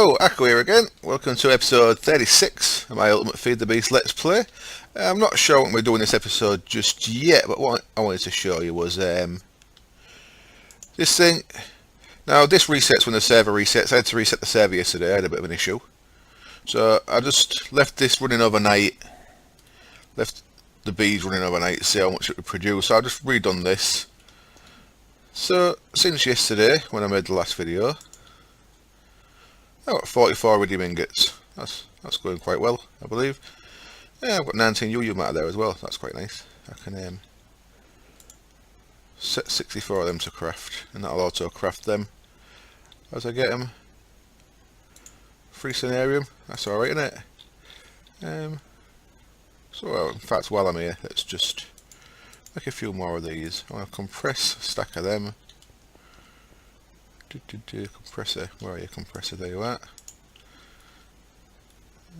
Hello, Akko here again. Welcome to episode 36 of my Ultimate Feed the Beast Let's Play. I'm not sure what we're doing this episode just yet, but what I wanted to show you was this thing. Now, this resets when the server resets. I had to reset the server yesterday. I had a bit of an issue. So I just left this running overnight. Left the bees running overnight to see how much it would produce. So I just redone this. So, since yesterday, when I made the last video, I've got 44 iridium ingots. That's going quite well, I believe. Yeah, I've got 19 UU matter there as well. That's quite nice. I can set 64 of them to craft, and that'll auto craft them as I get them. Free scenarium. That's alright, isn't it? So, in fact, while I'm here, let's just make a few more of these. I want to compress a stack of them. Compressor, where are you, compressor? There you are.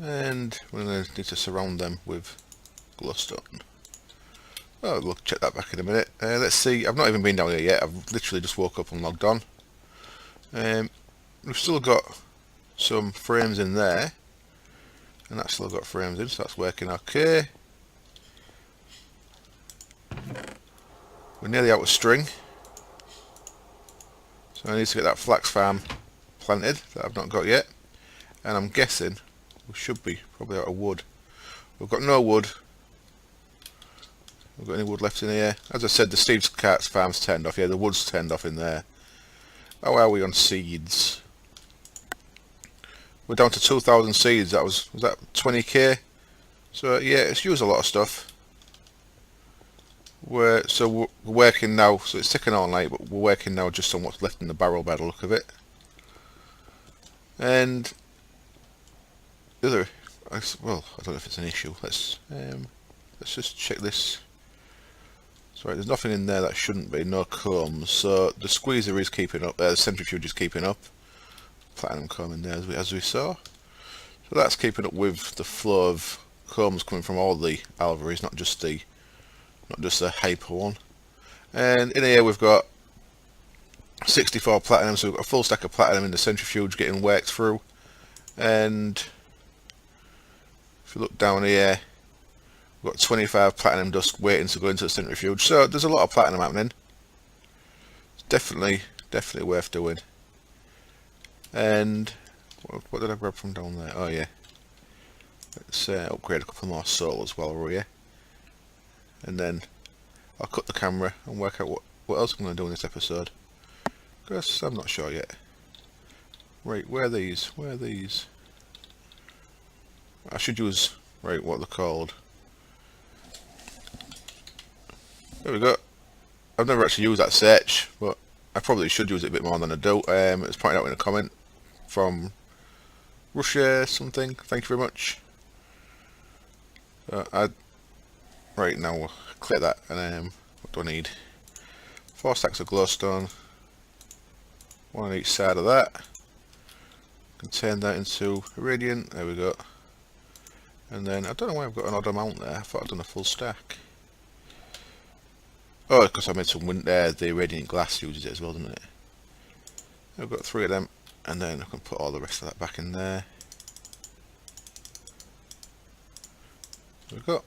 And we're going to need to surround them with glowstone. Oh, we'll check that back in a minute. Let's see, I've not even been down here yet. I've literally just woke up and logged on. We've still got some frames in there, and that's still got frames in, so that's working okay. We're nearly out of string. So I need to get that flax farm planted that I've not got yet, and I'm guessing we should be probably out of wood. We've got no wood. We've got any wood left in here? As I said, the Steve's Carts farm's turned off. Yeah, the wood's turned off in there. How are we on seeds? We're down to 2,000 seeds. That was that 20k? So yeah, it's used a lot of stuff. We're working now, so it's ticking all night, but we're working now just on what's left in the barrel by the look of it. And the other, well, I don't know if it's an issue. Let's just check this. Sorry, there's nothing in there that shouldn't be. No combs. So the squeezer is keeping up. The centrifuge is keeping up. Platinum comb in there as we saw. So that's keeping up with the flow of combs coming from all the alveries, not just the hyper one. And in here we've got 64 platinum, so we've got a full stack of platinum in the centrifuge getting worked through. And if you look down here, we've got 25 platinum dust waiting to go into the centrifuge. So there's a lot of platinum happening. It's definitely worth doing. And what did I grab from down there? Oh yeah, let's upgrade a couple more souls while we're here. And then I'll cut the camera and work out what else I'm going to do in this episode, because I'm not sure yet. Right, where are these? Where are these? I should use, right, what they're called. There we go. I've never actually used that search, but I probably should use it a bit more than I do. It was pointed out in a comment from Russia something. Thank you very much. Right, now we'll clear that, and what do I need? 4 stacks of glowstone, 1 on each side of that. Can turn that into iridium. There we go. And then I don't know why I've got an odd amount there. I thought I'd done a full stack. Oh, because I made some the radiant glass uses it as well, doesn't it? I've got 3 of them, and then I can put all the rest of that back in there. There we go.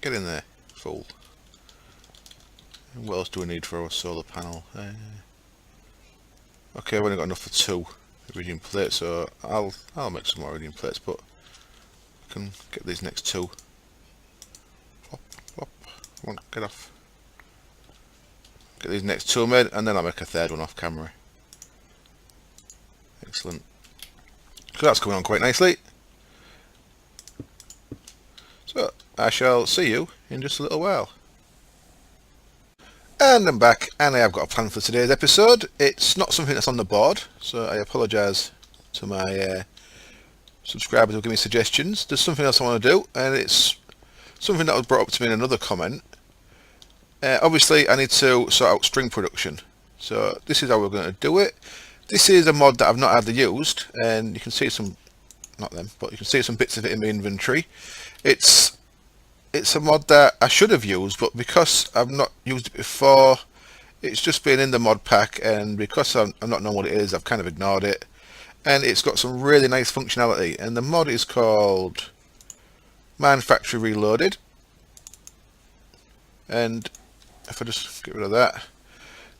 Get in there, full. And what else do we need for our solar panel? Okay, I've only got enough for 2 iridium plates, so I'll make some more iridium plates, but I can get these next 2. Flop, flop. Come on, get off. Get these next 2 made, and then I'll make a 3rd one off camera. Excellent. So that's coming on quite nicely. So I shall see you in just a little while. And I'm back, and I have got a plan for today's episode. It's not something that's on the board, so I apologise to my subscribers who give me suggestions. There's something else I want to do, and it's something that was brought up to me in another comment. Obviously I need to sort out string production, so this is how we're going to do it. This is a mod that I've not hardly used, and you can see some, not them, but you can see some bits of it in my inventory. It's a mod that I should have used, but because I've not used it before, it's just been in the mod pack, and because I'm not knowing what it is, I've kind of ignored it. and it's got some really nice functionality, and the mod is called Manufacturer Reloaded. And if I just get rid of that,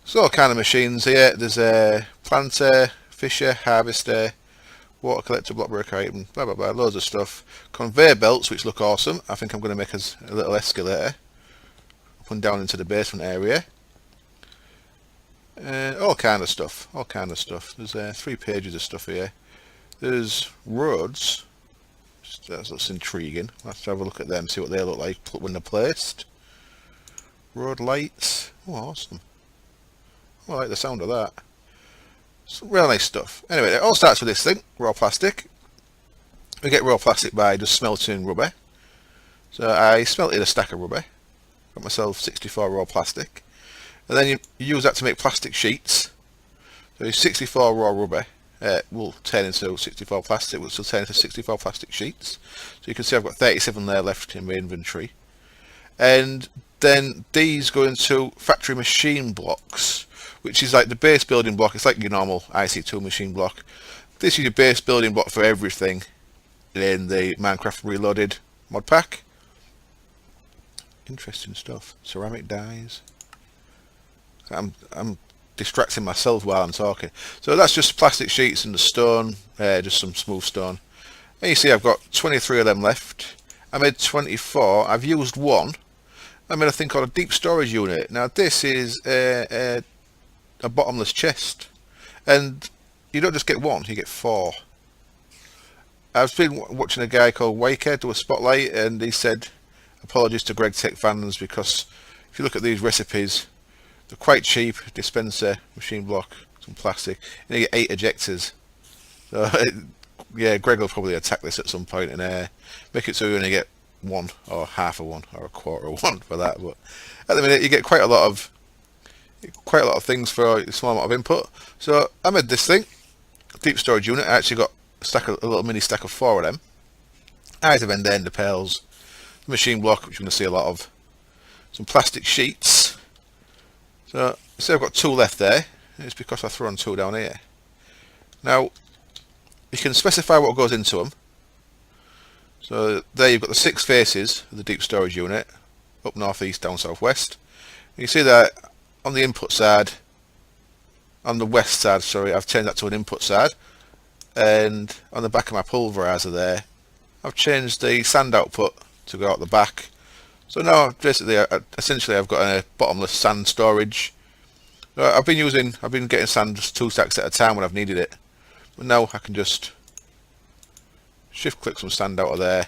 there's all kind of machines here. There's a planter, fisher, harvester, water collector, block breaker item, blah blah blah, loads of stuff. Conveyor belts, which look awesome. I think I'm going to make us a little escalator up and down into the basement area. All kind of stuff, all kind of stuff. There's 3 pages of stuff here. There's roads. That looks intriguing. Let's have a look at them, see what they look like when they're placed. Road lights. Oh, awesome. I like the sound of that. Some real nice stuff. Anyway, it all starts with this thing, raw plastic. We get raw plastic by just smelting rubber. So I smelted a stack of rubber. Got myself 64 raw plastic. And then you use that to make plastic sheets. So 64 raw rubber will turn into 64 plastic, which will turn into 64 plastic sheets. So you can see I've got 37 there left in my inventory. And then these go into factory machine blocks, which is like the base building block. It's like your normal IC2 machine block. This is your base building block for everything in the Minecraft Reloaded mod pack. Interesting stuff. Ceramic dies. I'm distracting myself while I'm talking. So that's just plastic sheets and the stone, just some smooth stone. And you see I've got 23 of them left. I made 24. I've used one. I made a thing called a deep storage unit. Now this is a bottomless chest, and you don't just get one, you get 4. I've been watching a guy called Waker do a spotlight, and he said apologies to Greg Tech fans, because if you look at these recipes, they're quite cheap. Dispenser, machine block, some plastic, and you get 8 ejectors. So yeah, Greg will probably attack this at some point and make it so you only get 1 or half of 1 or a quarter of 1 for that. But at the minute you get quite a lot of things for a small amount of input. So I made this thing, deep storage unit. I actually got a little mini stack of 4 of them. Eyes of ender pearls, machine block, which you're going to see a lot of, some plastic sheets. So I've got 2 left there. It's because I threw on 2 down here. Now you can specify what goes into them. So there you've got the 6 faces of the deep storage unit, up north, east, down, south, west. And you see that on the input side, on the west side, sorry, I've changed that to an input side, and on the back of my pulverizer there, I've changed the sand output to go out the back. So now basically, essentially, I've got a bottomless sand storage. I've been getting sand just 2 stacks at a time when I've needed it, but now I can just shift click some sand out of there.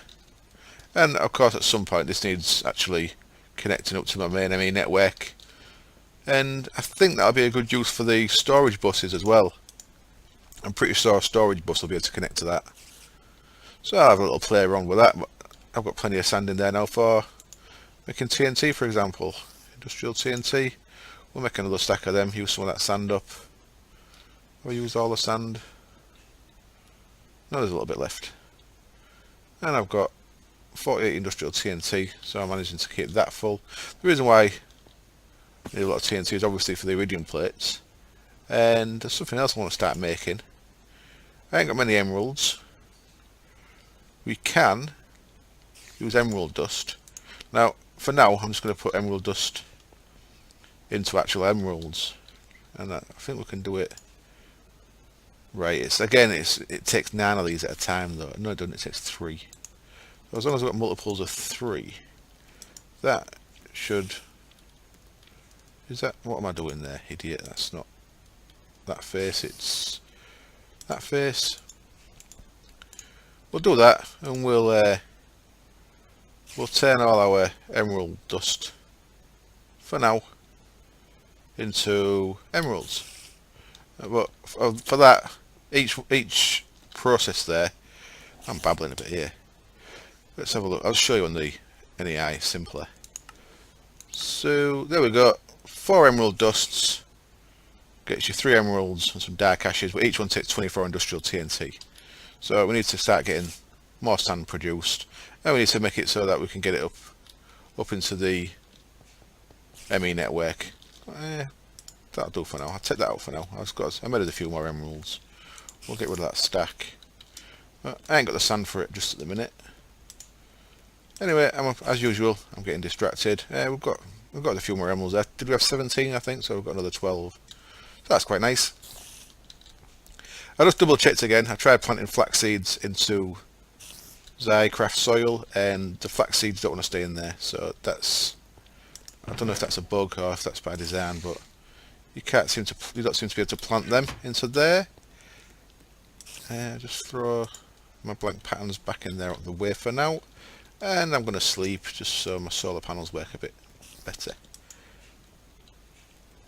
And of course, at some point, this needs actually connecting up to my main ME network. And I think that'll be a good use for the storage buses as well. I'm pretty sure a storage bus will be able to connect to that. So I'll have a little play around with that. But I've got plenty of sand in there now for making TNT, for example. Industrial TNT. We'll make another stack of them, use some of that sand up. Have I used all the sand? No, there's a little bit left. And I've got 48 industrial TNT, so I'm managing to keep that full. The reason why I need a lot of TNT is obviously for the iridium plates. And there's something else I want to start making. I ain't got many emeralds. We can use emerald dust. Now, for now, I'm just going to put emerald dust into actual emeralds, and I think we can do it. Right, it takes 9 of these at a time though. No, it doesn't, it takes 3. So as long as I've got multiples of 3, that should... Is that... What am I doing there, idiot? That's not that face, it's that face. We'll do that, and we'll turn all our emerald dust, for now, into emeralds. But for that, each process there, I'm babbling a bit here. Let's have a look. I'll show you on the NEI simpler. So there we go. 4 emerald dusts gets you 3 emeralds and some dark ashes, but each one takes 24 industrial TNT. So we need to start getting more sand produced, and we need to make it so that we can get it up into the ME network. That'll do for now. I'll take that out for now. I made a few more emeralds. we'll get rid of that stack. But I ain't got the sand for it just at the minute. Anyway, as usual, I'm getting distracted. We've got a few more emeralds there. Did we have 17? I think so. We've got another 12. So that's quite nice. I just double checked again. I tried planting flax seeds into Zycraft soil, and the flax seeds don't want to stay in there. So that's, I don't know if that's a bug or if that's by design, but you don't seem to be able to plant them into there. Just throw my blank patterns back in there out of the way for now, and I'm going to sleep just so my solar panels work a bit better.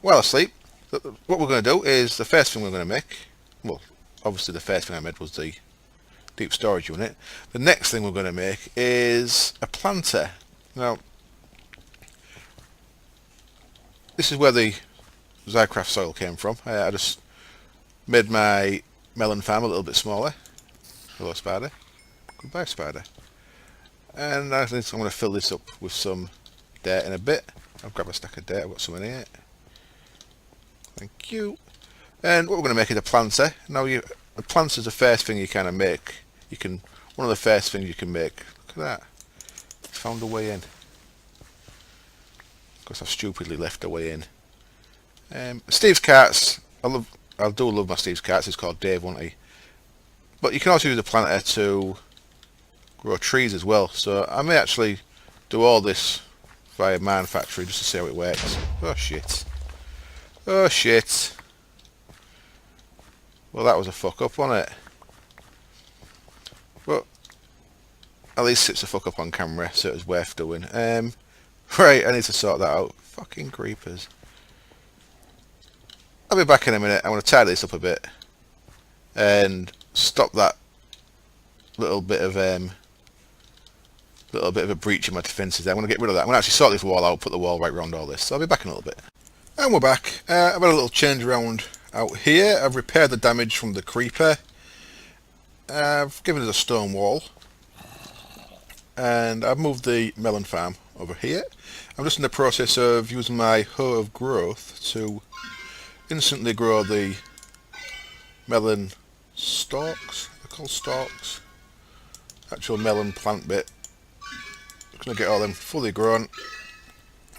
While I sleep, what we're going to do is, the first thing we're going to make, well, obviously the first thing I made was the deep storage unit. The next thing we're going to make is a planter. Now, this is where the Zycraft soil came from. I just made my melon farm a little bit smaller. Hello, spider. Goodbye, spider. And I think I'm going to fill this up with some dirt in a bit. I'll grab a stack of dirt. I've got some in here. Thank you. And what we're going to make is a planter. Now, a planter is the first thing you kind of make. One of the first things you can make. Look at that. It's found a way in. Of course, I've stupidly left a way in. Steve's carts. I do love my Steve's carts. It's called Dave, won't he? But you can also use a planter to grow trees as well. So I may actually do all this via Mine Factory just to see how it works. Oh shit. Oh shit. Well, that was a fuck up, wasn't it? But at least it's a fuck up on camera, so it was worth doing. Right, I need to sort that out. Fucking creepers. I'll be back in a minute. I want to tidy this up a bit and stop that little bit of a breach in my defences. I'm going to get rid of that. I'm going to actually sort this wall out, put the wall right around all this. So I'll be back in a little bit. And we're back. I've had a little change around out here. I've repaired the damage from the creeper. I've given it a stone wall, and I've moved the melon farm over here. I'm just in the process of using my hoe of growth to instantly grow the melon stalks. They're called stalks. Actual melon plant bit. I'm going to get all them fully grown,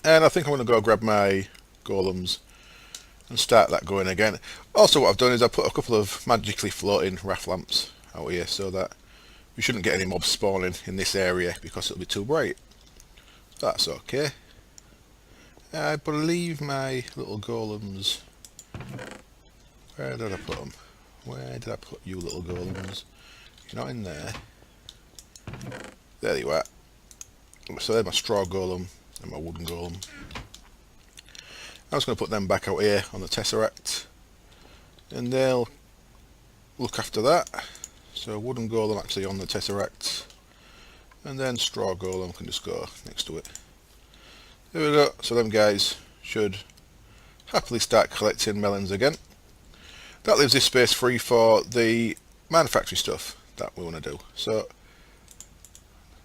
and I think I'm going to go grab my golems and start that going again. Also, what I've done is I put a couple of magically floating raft lamps out here so that we shouldn't get any mobs spawning in this area because it'll be too bright. That's okay. I believe my little golems, where did I put them? Where did I put you little golems? You're not in there. There you are. So there's my straw golem and my wooden golem. I'm just going to put them back out here on the tesseract, and they'll look after that. So wooden golem actually on the tesseract, and then straw golem can just go next to it. There we go. So them guys should happily start collecting melons again. That leaves this space free for the Mine Factory stuff that we want to do. So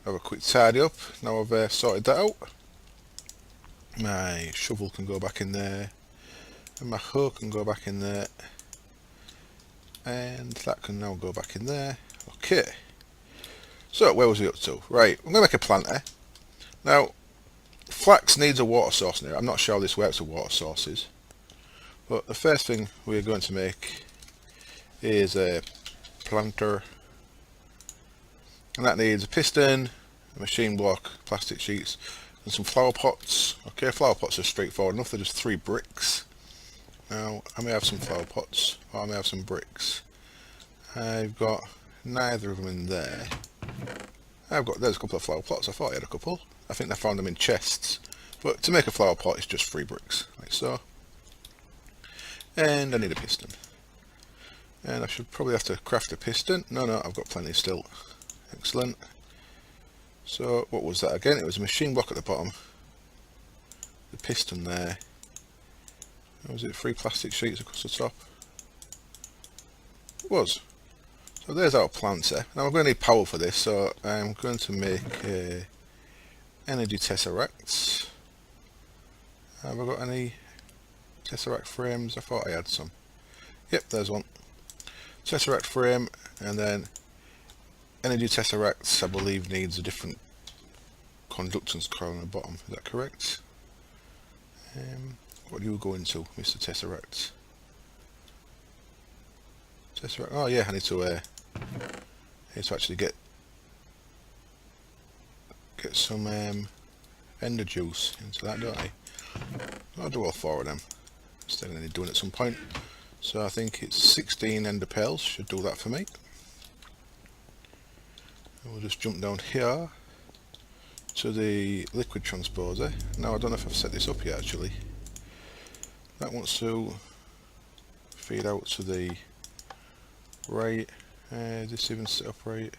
have a quick tidy up. Now I've sorted that out. My shovel can go back in there, and my hoe can go back in there, and that can now go back in there. Okay, so where was we up to? Right, I'm going to make a planter. Now, flax needs a water source now. I'm not sure how this works with water sources, but the first thing we're going to make is a planter, and that needs a piston, a machine block, plastic sheets, and some flower pots. Okay, flower pots are straightforward enough. They're just 3 bricks. Now, I may have some flower pots, or I may have some bricks. I've got neither of them in there. There's a couple of flower pots. I thought I had a couple. I think I found them in chests. But to make a flower pot, it's just 3 bricks, like so. And I need a piston. And I should probably have to craft a piston. No, I've got plenty still. Excellent. So, what was that again? It was a machine block at the bottom. The piston there. What was it? 3 plastic sheets across the top. It was. So there's our planter. Now we're going to need power for this, so I'm going to make a energy tesseract. Have I got any tesseract frames? I thought I had some. Yep, there's one. tesseract frame, and then energy tesseracts, I believe, needs a different conductance coil on the bottom. Is that correct? What do you go into, Mr. Tesseract? Tesseract. Oh yeah, I need to actually get some ender juice into that, don't I? I'll do all 4 of them. Still going to do it at some point. So I think it's 16 ender pearls should do that for me. And we'll just jump down here to the liquid transposer. Now I don't know if I've set this up yet actually. That wants to feed out to the right. Is this even set up right?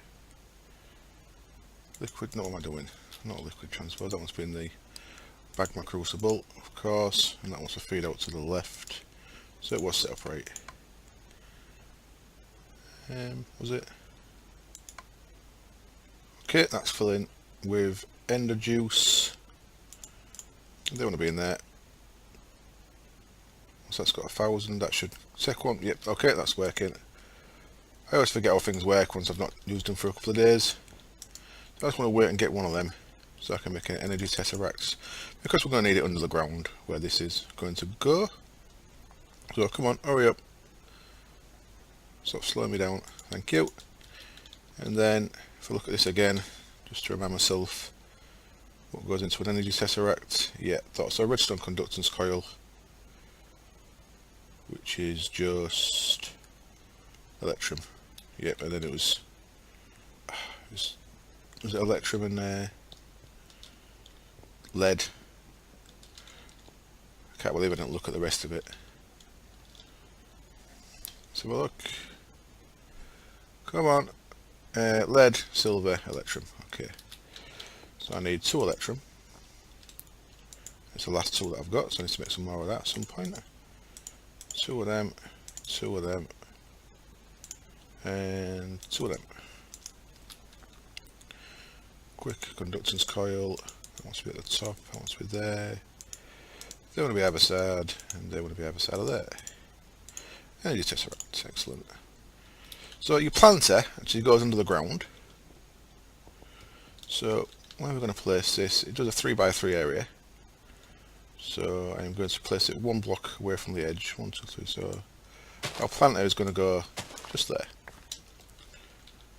Liquid, no, what am I doing? Not a liquid transposer, that one's been the magma crucible, of course, and that wants to feed out to the left. So it was set up right. Was it? Okay, that's filling with ender juice. They want to be in there. So that's got 1,000, that should take one. Yep, okay, that's working. I always forget how things work once I've not used them for a couple of days. So I just want to wait and get one of them so I can make an energy tesseract, because we're going to need it under the ground where this is going to go. So come on, hurry up. Stop slowing me down, thank you. And then if I look at this again, just to remind myself what goes into an energy tesseract. Yeah, so redstone conductance coil, which is just electrum. Yep, and then it was it electrum and lead. I can't believe I didn't look at the rest of it. Let's have a look. Come on. Lead, silver, electrum. Okay. So I need 2 electrum. It's the last 2 that I've got, so I need to make some more of that at some point. 2 of them, 2 of them, and 2 of them. Quick conductance coil. That wants to be at the top, that wants to be there. They want to be either side, and they want to be either side of there. Energy tesseract, excellent. So your planter actually goes under the ground. So where are we going to place this? It does a 3x3 area. So I am going to place it 1 block away from the edge. 1, 2, 3. So our planter is going to go just there,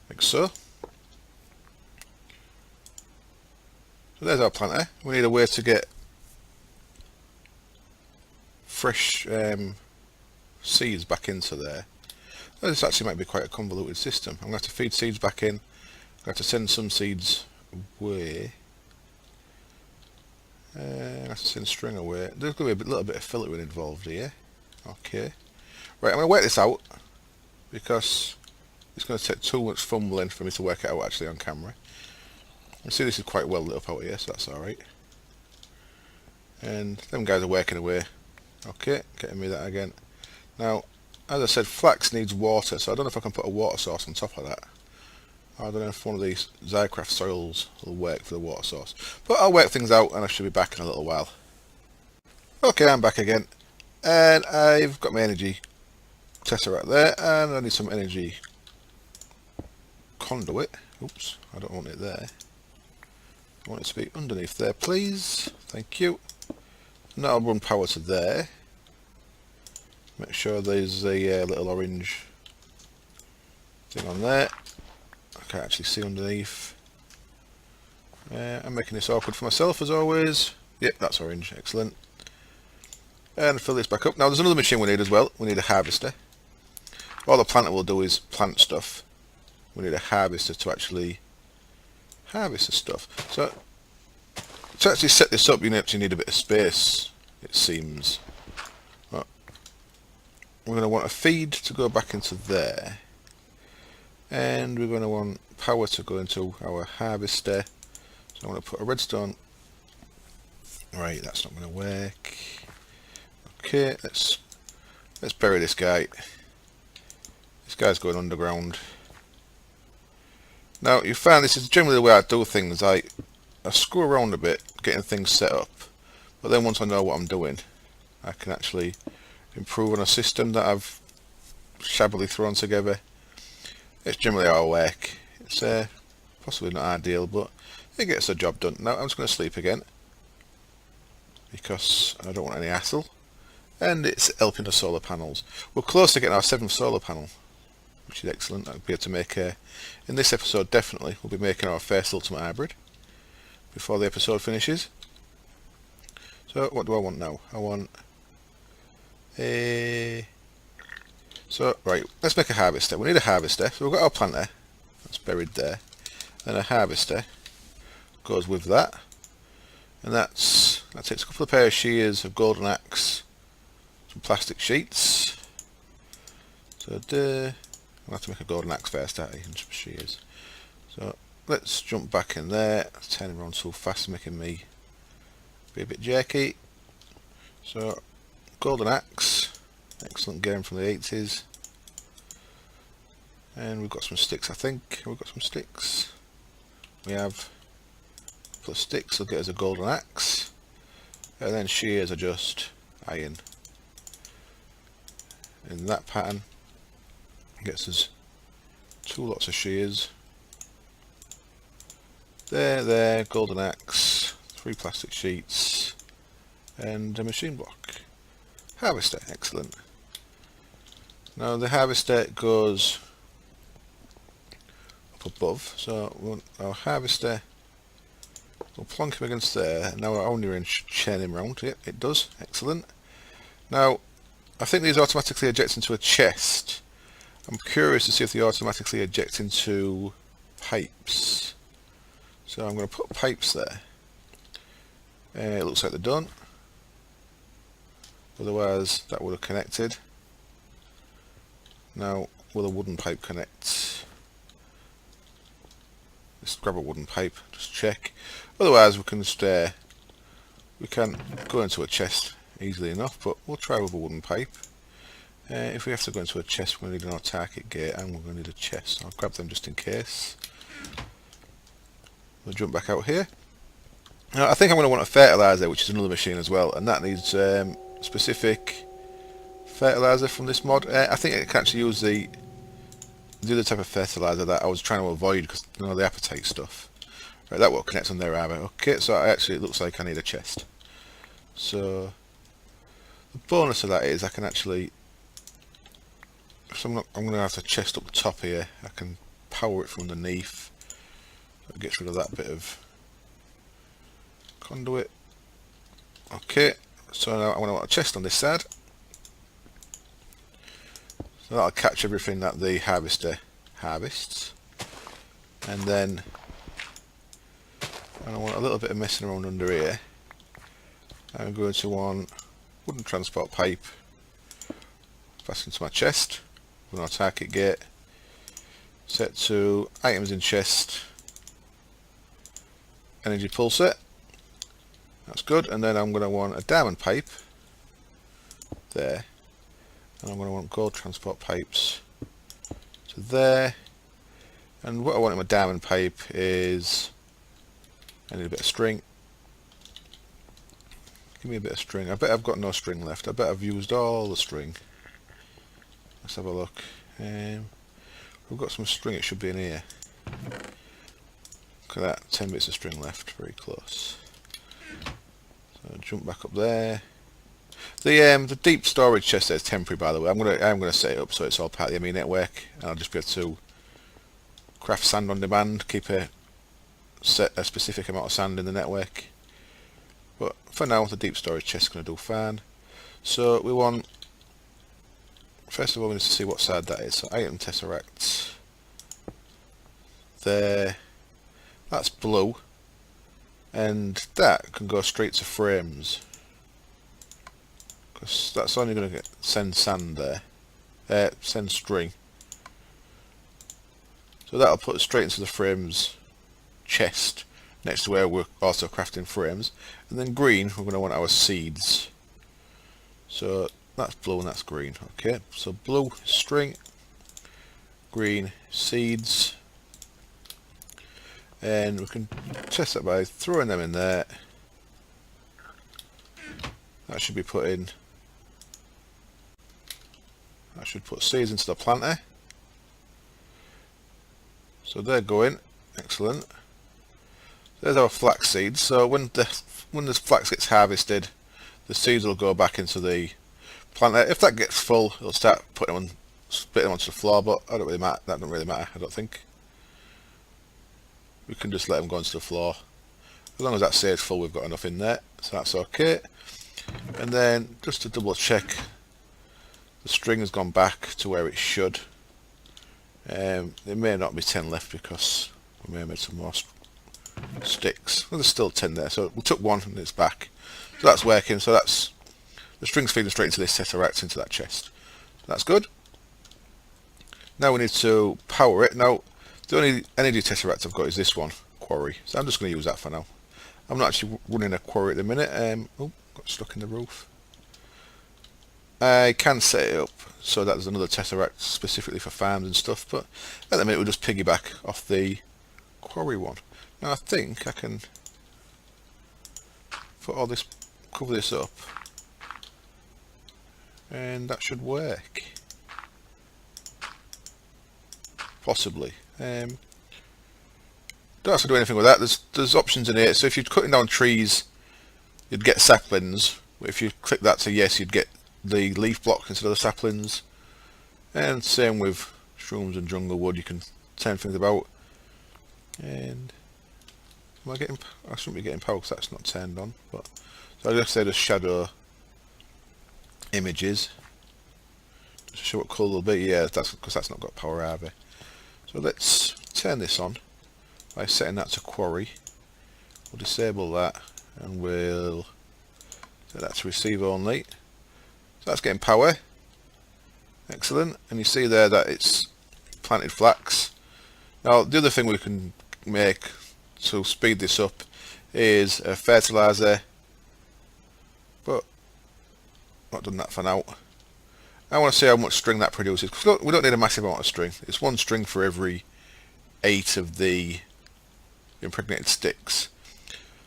like so. So there's our planter. We need a way to get fresh seeds back into there. This actually might be quite a convoluted system. I'm going to have to feed seeds back in. I'm going to have to send some seeds away. I have to send string away. There's going to be a little bit of filtering involved here. Okay. Right, I'm going to work this out because it's going to take too much fumbling for me to work it out actually on camera. You see this is quite well lit up out here, so that's alright. And them guys are working away. Okay, getting me that again. Now, as I said, flax needs water, so I don't know if I can put a water source on top of that. I don't know if one of these Zycraft soils will work for the water source. But I'll work things out and I should be back in a little while. Okay, I'm back again. And I've got my energy tesseract there, and I need some energy conduit. Oops, I don't want it there. I want it to be underneath there, please. Thank you. And that'll run power to there. Make sure there's a little orange thing on there. I can't actually see underneath. I'm making this awkward for myself as always. Yep, that's orange. Excellent. And fill this back up. Now there's another machine we need as well. We need a harvester. All the planter will do is plant stuff. We need a harvester to actually harvest the stuff. So to actually set this up, you actually need a bit of space, it seems. Right. We're going to want a feed to go back into there, and we're going to want power to go into our harvester. So I'm going to put a redstone. Right, that's not going to work. Okay, let's bury this guy. This guy's going underground. Now you find this is generally the way I do things. I screw around a bit getting things set up, but then once I know what I'm doing, I can actually improve on a system that I've shabbily thrown together it's generally our work. It's possibly not ideal, but it gets the job done. Now I'm just going to sleep again because I don't want any hassle, and it's helping the solar panels. We're close to getting our 7th solar panel, which is excellent. I'll be able to make in this episode definitely we'll be making our first ultimate hybrid before the episode finishes. So what do I want now? I want a... So right, let's make a harvester. We need a harvester. So we've got our planter that's buried there, and a harvester goes with that, and that takes a couple of pair of shears, of golden axe, some plastic sheets. So I'll have to make a golden axe first, and some shears. So let's jump back in there. It's turning around so fast, making me be a bit jerky. So golden axe, excellent game from the 80s. And we've got some sticks, I think. We've got some sticks. We have plus sticks, will get us a golden axe. And then shears are just iron. In that pattern, gets us 2 lots of shears. There, golden axe, 3 plastic sheets, and a machine block. Harvester, excellent. Now the harvester goes up above, so we want our harvester, we'll plonk him against there. Now our only range should chain him round. Yep, it does, excellent. Now I think these automatically eject into a chest. I'm curious to see if they automatically eject into pipes. So I'm going to put pipes there. It looks like they're done. Otherwise that would have connected. Now will a wooden pipe connect? Let's grab a wooden pipe, just check. Otherwise we can just we can go into a chest easily enough, but we'll try with a wooden pipe. If we have to go into a chest, we're going to need an autarkic gate, and we're going to need a chest. I'll grab them just in case. We'll jump back out here. Now, I think I'm going to want a fertilizer, which is another machine as well, and that needs specific fertilizer from this mod. I think it can actually use the other type of fertilizer that I was trying to avoid, because you know, the appetite stuff. Right, that will connect on there either. Okay, so actually it looks like I need a chest. So the bonus of that is I can actually, so I'm going to have to chest up the top here. I can power it from underneath. So it gets rid of that bit of conduit. Okay, so now I'm going to want a chest on this side. So that'll catch everything that the harvester harvests. And then I want a little bit of messing around under here. I'm going to want wooden transport pipe fastened to my chest with an autarkic gate, set to items in chest, energy pull set. That's good. And then I'm going to want a diamond pipe there, and I'm going to want gold transport pipes to there. And what I want in my diamond pipe is I need a bit of string. Give me a bit of string. I bet I've got no string left. I bet I've used all the string. Let's have a look. We've got some string. It should be in here. Look at that. 10 bits of string left. Very close. So jump back up there. The deep storage chest there is temporary, by the way. I'm gonna set it up so it's all part of the ME network, and I'll just be able to craft sand on demand. Set a specific amount of sand in the network. But for now, the deep storage chest is going to do fine. So we want, first of all, we need to see what side that is. So item tesseract. There. That's blue. And that can go straight to frames. Because that's only going to send sand there. Send string. So that'll put it straight into the frames chest, next to where we're also crafting frames. And then green, we're going to want our seeds. So that's blue and that's green. Okay, so blue string, green seeds, and we can test that by throwing them in there. That should be put in. That should put seeds into the planter. So they're going. Excellent. There's our flax seeds. So when this flax gets harvested, the seeds will go back into the planter. If that gets full, it'll start putting them on, spitting them onto the floor. But I don't really matter. That doesn't really matter. I don't think. We can just let them go onto the floor. As long as that stays full, we've got enough in there, so that's okay. And then just to double check, the string has gone back to where it should. There may not be 10 left because we may have made some more sticks. Well, there's still 10 there, so we took one and it's back. So that's working. So that's the string's feeding straight into this tesseract, into that chest. That's good. Now we need to power it. Now the only energy tesseract I've got is this one, quarry. So I'm just going to use that for now. I'm not actually running a quarry at the minute. Oh, got stuck in the roof. I can set it up so that there's another tesseract specifically for farms and stuff, but at the minute we'll just piggyback off the quarry one. Now I think I can put all this, cover this up, and that should work. Possibly. Don't have to do anything with that. There's options in here. So if you're cutting down trees, you'd get saplings. If you click that to yes, you'd get the leaf block instead of the saplings. And same with shrooms and jungle wood. You can turn things about. And am I getting? I shouldn't be getting power because that's not turned on. But so I just say the shadow images. Just to show what colour they'll be. Yeah, that's because that's not got power either. So let's turn this on by setting that to quarry. We'll disable that and we'll set that to receive only. So that's getting power. Excellent. And you see there that it's planted flax. Now the other thing we can make to speed this up is a fertilizer, but not done that for now. I want to see how much string that produces, because we don't need a massive amount of string. It's one string for every 8 of the impregnated sticks.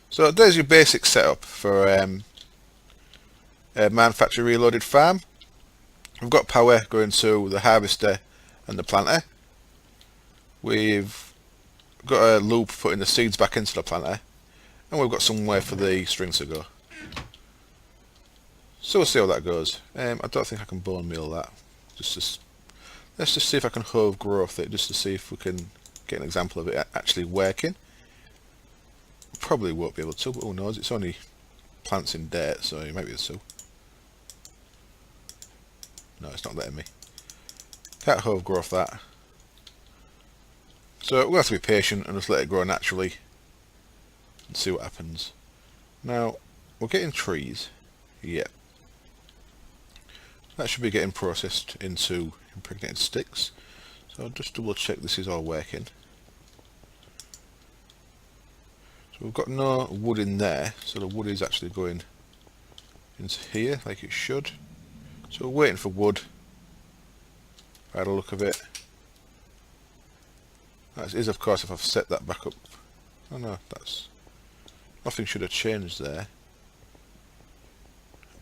So there's your basic setup for a manufacturer reloaded farm. We've got power going to the harvester and the planter. We've got a loop putting the seeds back into the planter, and we've got somewhere for the strings to go. So we'll see how that goes. I don't think I can bone meal that. Let's just see if I can hove growth it, just to see if we can get an example of it actually working. Probably won't be able to, but who knows? It's only plants in dirt, so you might be able to. No, it's not letting me. Can't hove growth that. So we'll have to be patient and just let it grow naturally and see what happens. Now we're getting trees. Yep. That should be getting processed into impregnated sticks. So I'll just double check this is all working. So we've got no wood in there, so the wood is actually going into here like it should. So we're waiting for wood. By the look of it. That is of course if I've set that back up. Oh no, that's nothing should have changed there.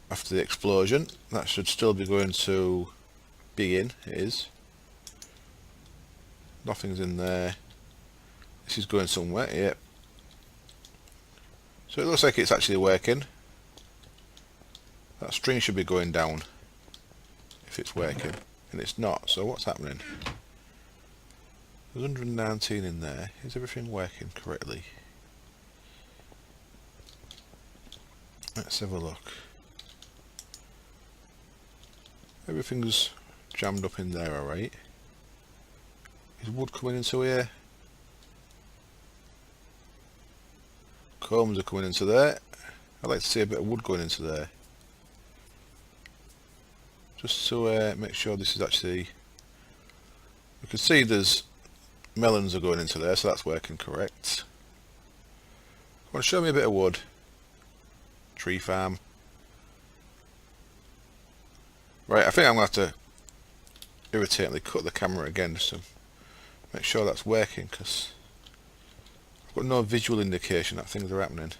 After the explosion, that should still be going to begin. It is. Nothing's in there. This is going somewhere. Yep. So it looks like it's actually working. That string should be going down if it's working, and it's not. So what's happening? There's 119 in there. Is everything working correctly? Let's have a look. Everything's jammed up in there, alright. Is wood coming into here? Combs are coming into there. I'd like to see a bit of wood going into there. Just to make sure this is actually... We can see there's melons are going into there, so that's working correct. Come on, show me a bit of wood. Tree farm. Right, I think I'm going to have to irritatingly cut the camera again just to make sure that's working, because I've got no visual indication that things are happening.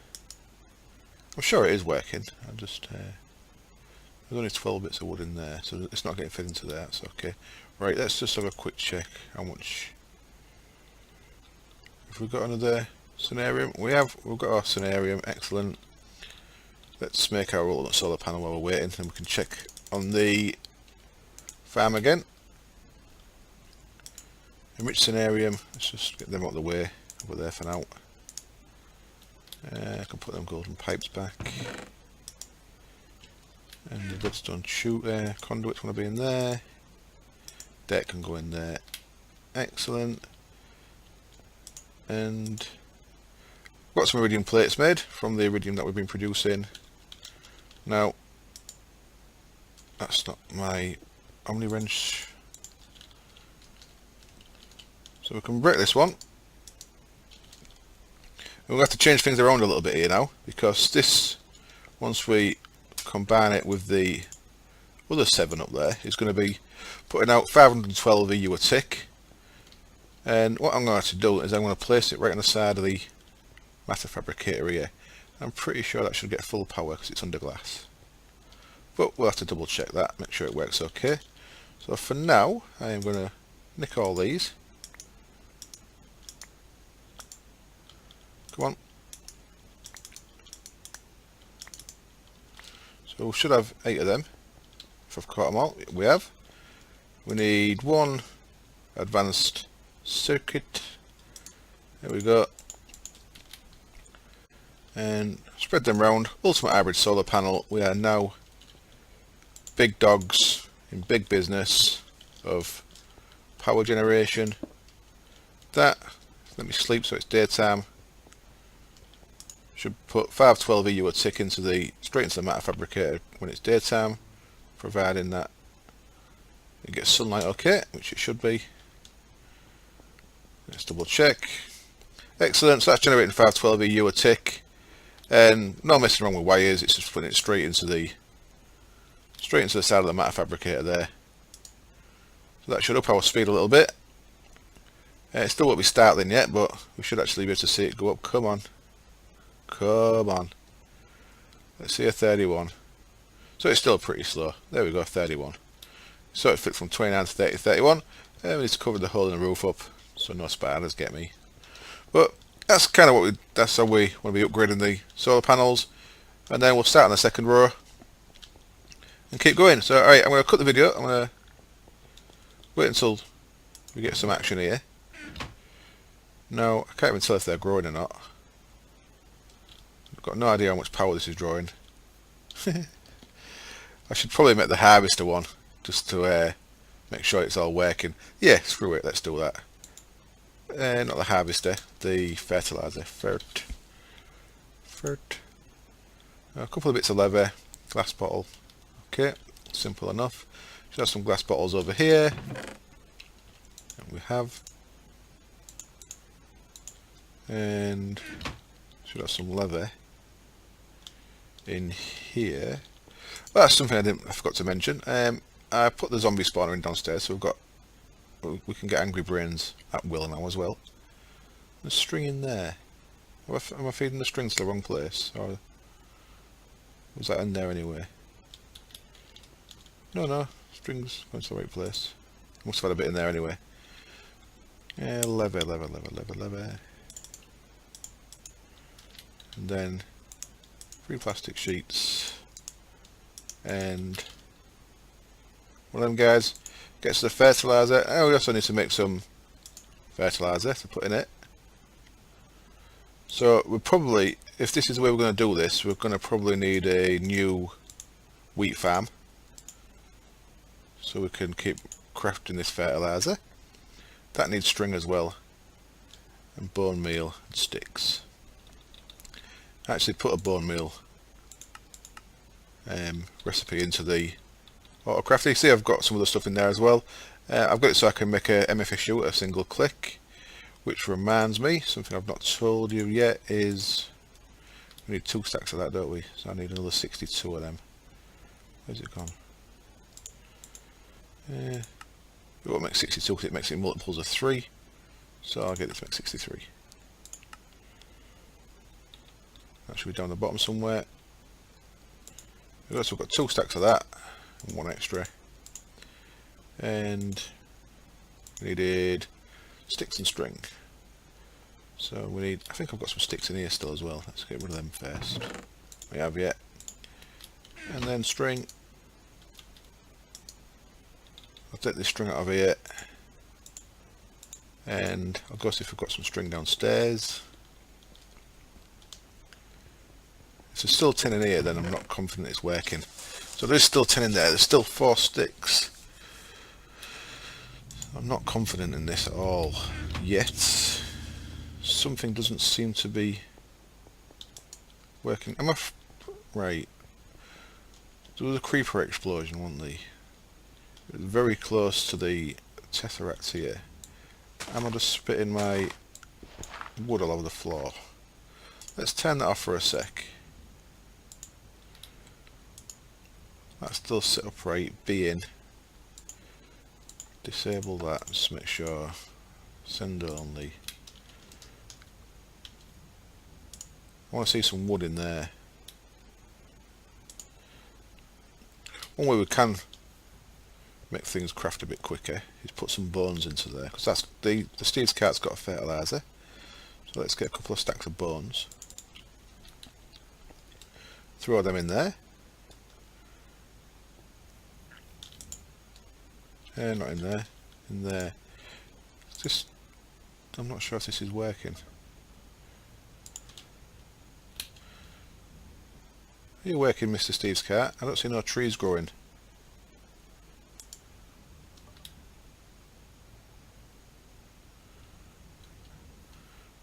I'm sure it is working. I just there's only 12 bits of wood in there, so it's not getting fed into there. That's okay. Right, let's just have a quick check how much Have we got another scenarium? We've got our scenarium, excellent. Let's make our ultimate solar panel while we're waiting, and we can check on the farm again. Enrich scenarium, let's just get them out of the way over there for now. I can put them golden pipes back. And the redstone conduits want to be in there. Deck can go in there. Excellent. And got some iridium plates made from the iridium that we've been producing. Now, that's not my Omni wrench. So we can break this one. We'll have to change things around a little bit here now, because this, once we combine it with the other 7 up there, is going to be putting out 512 EU a tick. And what I'm going to do is I'm going to place it right on the side of the matter fabricator here. I'm pretty sure that should get full power because it's under glass. But we'll have to double check that, make sure it works okay. So for now, I am going to nick all these. Come on. So we should have 8 of them. If I've caught them all, we have. We need 1 advanced circuit. There we go. And spread them round. Ultimate hybrid solar panel. We are now big dogs in big business of power generation. That, let me sleep so it's daytime. Should put 512 EU a tick straight into the matter fabricator when it's daytime, providing that it gets sunlight okay, which it should be. Let's double check. Excellent, so that's generating 512 EU a tick, and no messing around with wires, it's just putting it straight into the side of the matter fabricator there. So that should up our speed a little bit. It still won't be startling yet, but we should actually be able to see it go up. Come on. Come on. Let's see a 31. So it's still pretty slow. There we go, 31. So it flipped from 29 to 30, 31. And we need to cover the hole in the roof up so no spiders get me. But that's kind of that's how we want to be upgrading the solar panels. And then we'll start on the second row and keep going. So alright, I'm going to cut the video. I'm going to wait until we get some action here. Now, I can't even tell if they're growing or not. I've got no idea how much power this is drawing. I should probably make the harvester one, just to make sure it's all working. Yeah, screw it, let's do that. Not the harvester, the fertilizer. Fert. A couple of bits of leather, glass bottle. Okay, simple enough. Should have some glass bottles over here. And we have. And should have some leather in here. Well, that's something I forgot to mention. I put the zombie spawner in downstairs, so we can get angry brains at will now as well. There's string in there. Am I feeding the strings to the wrong place, or was that in there anyway? No, strings going to the right place. Must have had a bit in there anyway. Yeah, leather. And then 3 plastic sheets and one of them guys gets the fertilizer. Oh, we also need to make some fertilizer to put in it. So we'll probably, if this is the way we're going to do this, we're going to probably need a new wheat farm so we can keep crafting this fertilizer. That needs string as well, and bone meal and sticks. Actually put a bone meal recipe into the autocraft. You see I've got some other stuff in there as well. I've got it so I can make a MFA shoot at a single click, which reminds me, something I've not told you yet is we need 2 stacks of that, don't we? So I need another 62 of them. Where's it gone? We won't make 62 because it makes it multiples of 3, so I'll get it to make 63. That should be down the bottom somewhere. We've also got 2 stacks of that and 1 extra. And we needed sticks and string. So we need, I think I've got some sticks in here still as well. Let's get rid of them first. We have yet. And then string. I'll take this string out of here. And I'll go see if we've got some string downstairs. If there's still 10 in here, then I'm not confident it's working. So there's still 10 in there. There's still 4 sticks. I'm not confident in this at all yet. Something doesn't seem to be working. Am I right? There was a creeper explosion, wasn't there? It was very close to the tesseract here. Am I just spitting my wood all over the floor? Let's turn that off for a sec. That's still set upright. Be in. Disable that. Just make sure. Send only. I want to see some wood in there. One way we can make things craft a bit quicker is put some bones into there, because that's the Steve's cart's got a fertilizer. So let's get a couple of stacks of bones. Throw them in there. Not in there. In there. It's just, I'm not sure if this is working. Are you working, Mr. Steve's cart? I don't see no trees growing.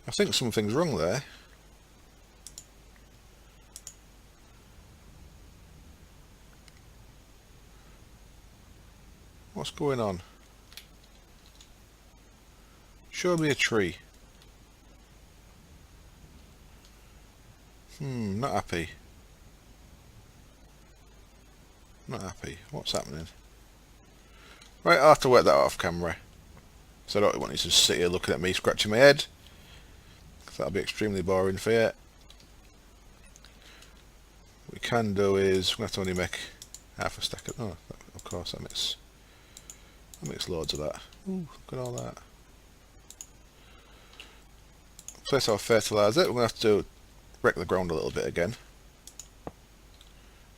I think something's wrong there. What's going on? Show me a tree. Not happy. Not happy. What's happening? Right, I'll have to work that out off camera. So I don't want you to sit here looking at me scratching my head. That'll be extremely boring for you. What we can do is, we're going to have to only make half a stack of, oh, of course that makes loads of that. Ooh, look at all that. Place our fertiliser. We're going to have to wreck the ground a little bit again.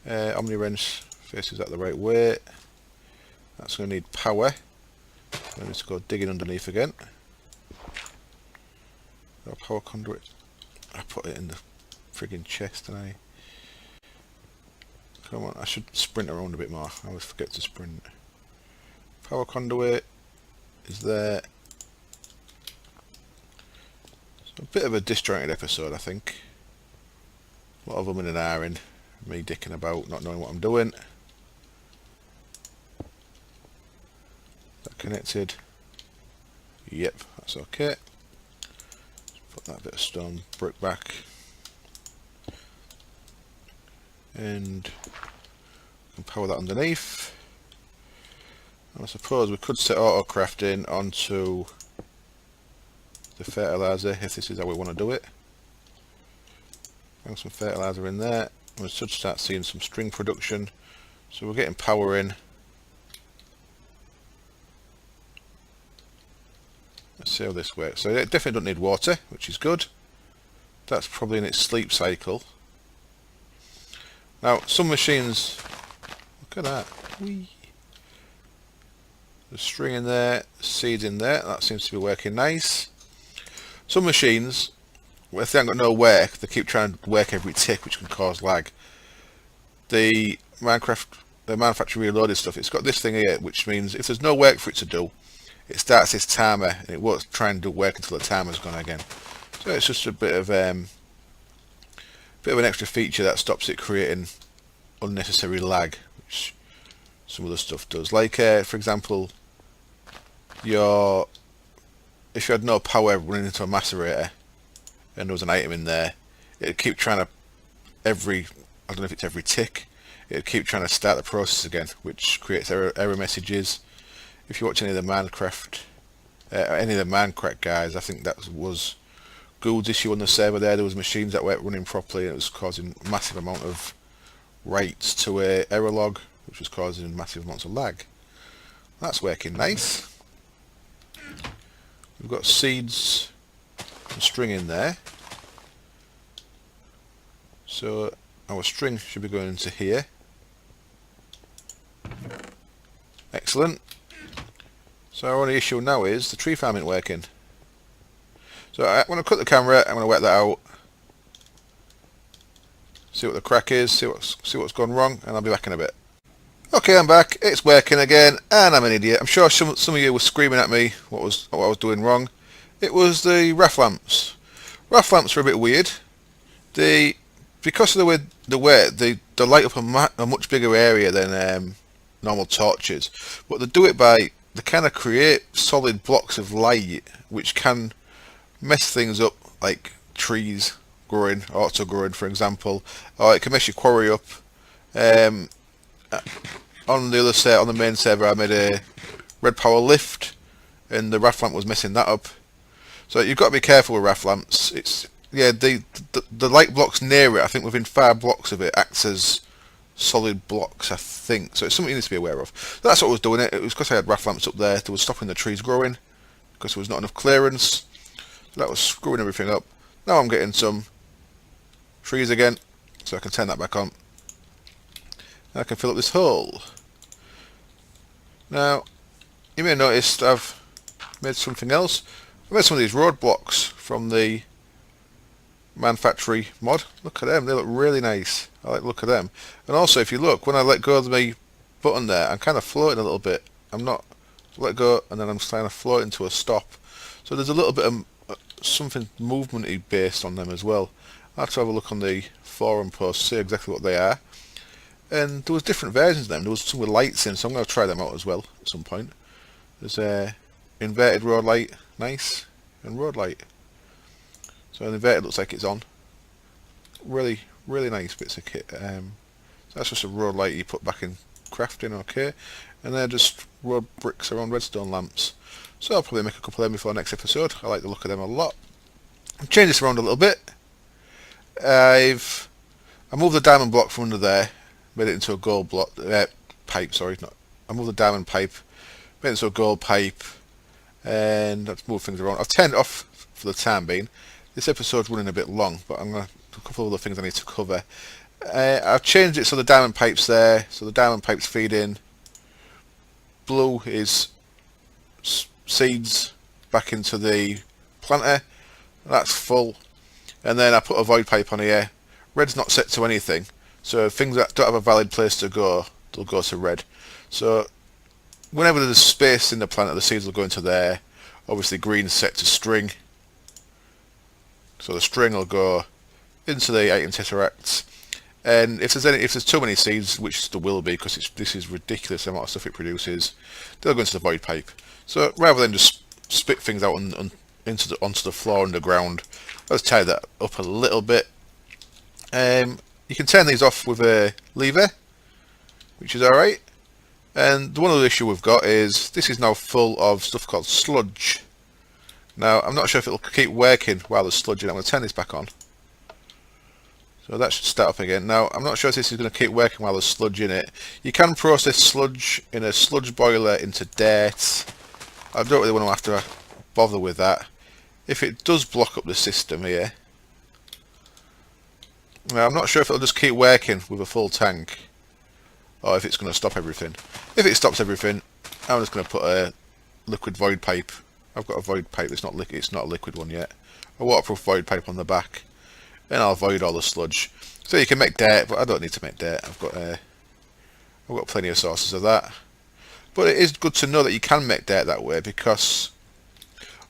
Omni wrench faces that the right way. That's going to need power. I need to go digging underneath again. Got a power conduit. I put it in the friggin' chest, and I. Come on, I should sprint around a bit more. I always forget to sprint. Power conduit is there. So a bit of a disjointed episode, I think. A lot of umming and ahhing, me dicking about, not knowing what I'm doing. That connected? Yep, that's okay. Put that bit of stone brick back, and we can power that underneath. And I suppose we could set auto crafting onto the fertilizer if this is how we want to do it. Bring some fertilizer in there, and we should start seeing some string production. So we're getting power in. Let's see how this works. So it definitely doesn't need water, which is good. That's probably in its sleep cycle. Now, some machines, look at that. Whee. There's string in there, seeds in there. That seems to be working nice. Some machines, if they haven't got no work, they keep trying to work every tick, which can cause lag. The manufacturer reloaded stuff, it's got this thing here, which means if there's no work for it to do, it starts this timer and it won't try and do work until the timer's gone again. So it's just a bit of an extra feature that stops it creating unnecessary lag, which some other stuff does. Like for example, if you had no power running into a macerator and there was an item in there, it'd keep trying to I don't know if it's every tick, it'd keep trying to start the process again, which creates error messages. If you watch any of the Minecraft guys, I think that was Gould's issue on the server there. There was machines that weren't running properly and it was causing massive amount of writes to a error log, which was causing massive amounts of lag. That's working nice. We've got seeds some string in there. So our string should be going into here. Excellent. So our only issue now is the tree farm isn't working. So I'm going to cut the camera, I'm going to wet that out, see what the crack is, see what's gone wrong, and I'll be back in a bit. Okay, I'm back, it's working again, and I'm an idiot. I'm sure some of you were screaming at me what I was doing wrong. It was the RAF lamps. RAF lamps are a bit weird. Because of the way they light up a much bigger area than normal torches, but they do it by, they kind of create solid blocks of light which can mess things up, like trees growing, auto growing for example, or it can mess your quarry up. On the other set, on the main server, I made a red power lift, and the RAF lamp was messing that up. So you've got to be careful with RAF lamps. It's the light blocks near it, I think within 5 blocks of it, acts as solid blocks, I think. So it's something you need to be aware of. So that's what was doing it. It was because I had RAF lamps up there that was stopping the trees growing, because there was not enough clearance. So that was screwing everything up. Now I'm getting some trees again, so I can turn that back on. And I can fill up this hole. Now, you may have noticed I've made something else. I made some of these roadblocks from the Man Factory mod. Look at them, they look really nice. I like the look of them. And also, if you look, when I let go of my button there, I'm kind of floating a little bit. I'm not let go, and then I'm kind of floating to a stop. So there's a little bit of something movement-y based on them as well. I'll have to have a look on the forum post, see exactly what they are. And there was different versions of them. There was some with lights in, so I'm going to try them out as well at some point. There's a inverted road light, nice, and road light. So the inverted looks like it's on. Really, really nice bits of kit. So that's just a road light you put back in crafting, okay. And they're just road bricks around redstone lamps. So I'll probably make a couple of them before next episode. I like the look of them a lot. I've changed this around a little bit. I moved the diamond block from under there, made it into a gold block, pipe, sorry. I moved the diamond pipe, made it into a gold pipe, and I've moved things around. I've turned it off for the time being. This episode's running a bit long, but I'm going to do a couple of other things I need to cover. I've changed it so the diamond pipe's there, so the diamond pipe's feeding. Blue is seeds back into the planter. That's full. And then I put a void pipe on here. Red's not set to anything, so things that don't have a valid place to go, they'll go to red. So whenever there's space in the planter, the seeds will go into there. Obviously green's set to string, so the string will go into the item tesseracts. And if there's too many seeds, which there will be because this is ridiculous amount of stuff it produces, they'll go into the void pipe. So rather than just spit things out onto the floor underground, let's tie that up a little bit. You can turn these off with a lever, which is alright. And the one other issue we've got is this is now full of stuff called sludge. Now I'm not sure if it'll keep working while there's sludge in it. I'm going to turn this back on. So that should start up again. Now I'm not sure if this is going to keep working while there's sludge in it. You can process sludge in a sludge boiler into dirt. I don't really want to have to bother with that. If it does block up the system here, now I'm not sure if it'll just keep working with a full tank, or if it's going to stop everything. If it stops everything, I'm just going to put a liquid void pipe. I've got a void pipe. It's not a liquid one yet. A waterproof void pipe on the back, and I'll void all the sludge. So you can make dirt, but I don't need to make dirt. I've got plenty of sources of that. But it is good to know that you can make dirt that way, because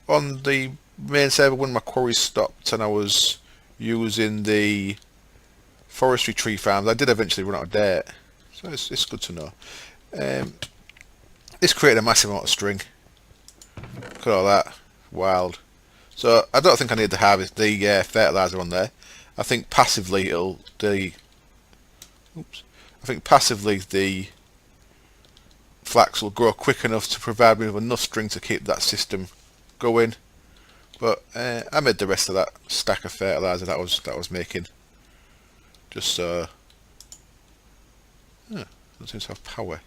on the main server when my quarries stopped and I was using the forestry tree farms, I did eventually run out of dirt. So it's good to know. This created a massive amount of string. Look at all that. Wild. So I don't think I need to harvest the fertilizer on there. I think passively the flax will grow quick enough to provide me with enough string to keep that system going. But I made the rest of that stack of fertilizer that I was making just so. Doesn't seem to have power.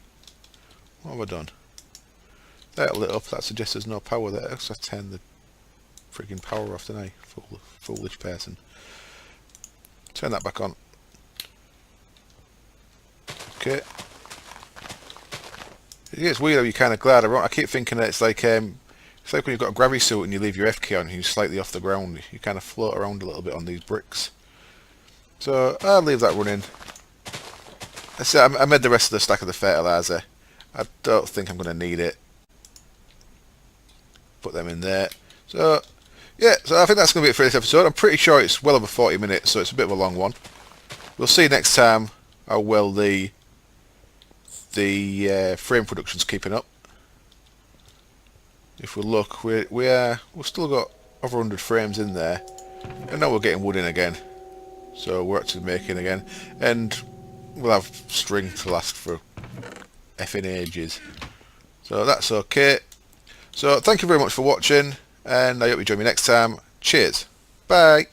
What have I done? That lit up. That suggests there's no power there. So I turn the freaking power off, didn't I? Foolish person. Turn that back on. Okay. It's weird how you kind of glide around. I keep thinking that it's like when you've got a gravity suit and you leave your F key on and you're slightly off the ground. You kind of float around a little bit on these bricks. So I'll leave that running. I made the rest of the stack of the fertilizer. I don't think I'm going to need it. Put them in there. So yeah, so I think that's going to be it for this episode. I'm pretty sure it's well over 40 minutes, so it's a bit of a long one. We'll see next time how well the frame production's keeping up. If we look, we've still got over 100 frames in there, and now we're getting wood in again. So we're actually making again, and we'll have string to last for effing ages. So that's okay. So thank you very much for watching, and I hope you join me next time. Cheers. Bye.